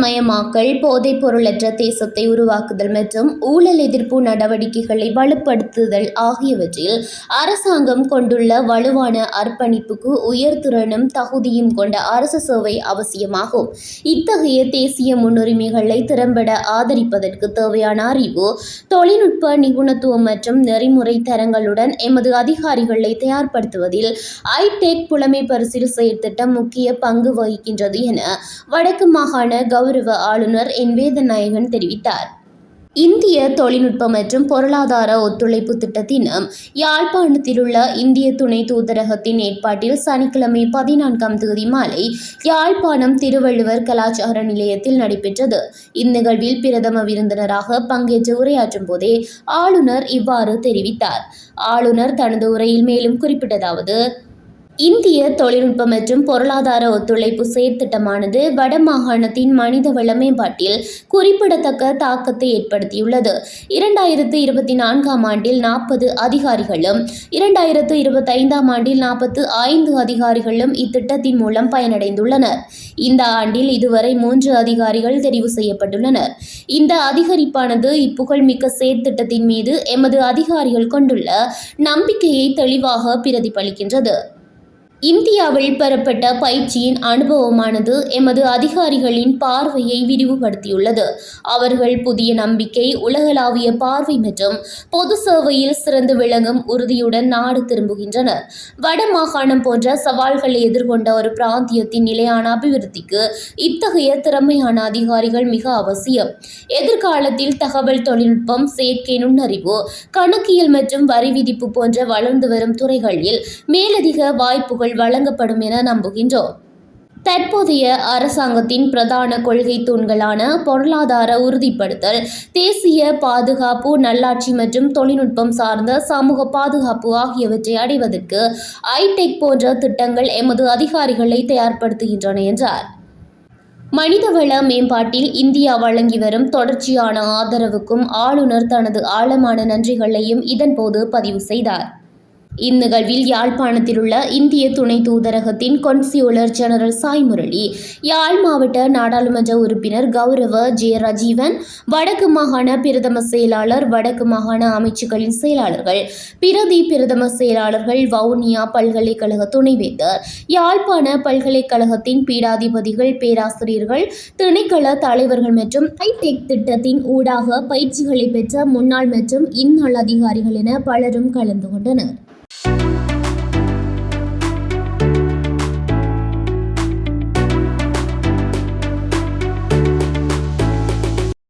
நவீனமயமாக்கல், போதைப் பொருளற்ற தேசத்தை உருவாக்குதல் மற்றும் ஊழல் எதிர்ப்பு நடவடிக்கைகளை வலுப்படுத்துதல் ஆகியவற்றில் அரசாங்கம் கொண்டுள்ள வலுவான அர்ப்பணிப்புக்கு உயர்திறனும் தகுதியும் கொண்ட அரசு சேவை அவசியமாகும். இத்தகைய தேசிய முன்னுரிமைகளை திறம்பட ஆதரிப்பதற்கு தேவையான அறிவு, தொழில்நுட்ப நிபுணத்துவம் மற்றும் நெறிமுறை தரங்களுடன் எமது அதிகாரிகளை தயார்படுத்துவதில் ஐடெக் புலமை பரிசில் செயற்திட்டம் முக்கிய பங்கு வகிக்கின்றது என வடக்கு மாகாண கௌரவ ஆளுநர் என் வேதநாயகன் தெரிவித்தார். இந்திய தொழில்நுட்ப மற்றும் பொருளாதார ஒத்துழைப்பு திட்டத்தினம் யாழ்ப்பாணத்திலுள்ள இந்திய துணை தூதரகத்தின் ஏற்பாட்டில் சனிக்கிழமை 14ஆம் தேதி மாலை யாழ்ப்பாணம் திருவள்ளுவர் கலாச்சார நிலையத்தில் நடைபெற்றது. இந்நிகழ்வில் பிரதம விருந்தினராக பங்கேற்று உரையாற்றும் போதே ஆளுநர் இவ்வாறு தெரிவித்தார். ஆளுநர் தனது உரையில் மேலும் குறிப்பிட்டதாவது: இந்திய தொழில்நுட்ப மற்றும் பொருளாதார ஒத்துழைப்பு செயற்திட்டமானது வடமாகாணத்தின் மனிதவள மேம்பாட்டில் குறிப்பிடத்தக்க தாக்கத்தை ஏற்படுத்தியுள்ளது. 2024ஆம் ஆண்டில் 40 அதிகாரிகளும் 2025ஆம் ஆண்டில் 45 அதிகாரிகளும் இத்திட்டத்தின் மூலம் பயனடைந்துள்ளனர். இந்த ஆண்டில் இதுவரை 3 அதிகாரிகள் தெரிவு செய்யப்பட்டுள்ளனர். இந்த அதிகரிப்பானது இப்புகழ்மிக்க செயற்திட்டத்தின் மீது எமது அதிகாரிகள் கொண்டுள்ள நம்பிக்கையை தெளிவாக பிரதிபலிக்கின்றது. இந்தியாவில் பெறப்பட்ட பயிற்சியின் அனுபவமானது எமது அதிகாரிகளின் பார்வையை விரிவுபடுத்தியுள்ளது. அவர்கள் புதிய நம்பிக்கை, உலகளாவிய பார்வை மற்றும் பொது சேவையில் சிறந்து விளங்கும் உறுதியுடன் நாடு திரும்புகின்றனர். வடமாகாணம் போன்ற சவால்களை எதிர்கொண்ட ஒரு பிராந்தியத்தின் நிலையான அபிவிருத்திக்கு இத்தகைய திறமையான அதிகாரிகள் மிக அவசியம். எதிர்காலத்தில் தகவல் தொழில்நுட்பம், செயற்கை நுண்ணறிவு, கணக்கியல் மற்றும் வரி விதிப்பு போன்ற வளர்ந்து வரும் துறைகளில் மேலதிக வாய்ப்புகள் வழங்கப்படும் என நம்புகின்றோம். தற்போதைய அரசாங்கத்தின் பிரதான கொள்கை தூண்களான பொருளாதார உறுதிப்படுத்தல், தேசிய பாதுகாப்பு, நல்லாட்சி மற்றும் தொழில்நுட்பம் சார்ந்த சமூக பாதுகாப்பு ஆகியவற்றை அடைவதற்கு ஐடெக் போன்ற திட்டங்கள் எமது அதிகாரிகளை தயார்படுத்துகின்றன என்றார். மனிதவள மேம்பாட்டில் இந்தியா வழங்கி வரும் தொடர்ச்சியான ஆதரவுக்கும் ஆளுநர் தனது ஆழமான நன்றிகளையும் இதன்போது பதிவு செய்தார். இந்நிகழ்வில் யாழ்ப்பாணத்திலுள்ள இந்திய துணை தூதரகத்தின் கொன்சியுலர் ஜெனரல் சாய் முரளி, யாழ் மாவட்ட நாடாளுமன்ற உறுப்பினர் கௌரவ ஜே. ரஜீவன், வடக்கு மாகாண பிரதம செயலாளர், வடக்கு மாகாண அமைச்சுக்களின் செயலாளர்கள், பிரதி பிரதம செயலாளர்கள், வவுனியா பல்கலைக்கழக துணைவேந்தர், யாழ்ப்பாண பல்கலைக்கழகத்தின் பீடாதிபதிகள், பேராசிரியர்கள், திணைக்கள தலைவர்கள் மற்றும் ஐடெக் திட்டத்தின் ஊடாக பயிற்சிகளை பெற்ற முன்னாள் மற்றும் இந்நாள் அதிகாரிகள் என பலரும் கலந்து கொண்டனர்.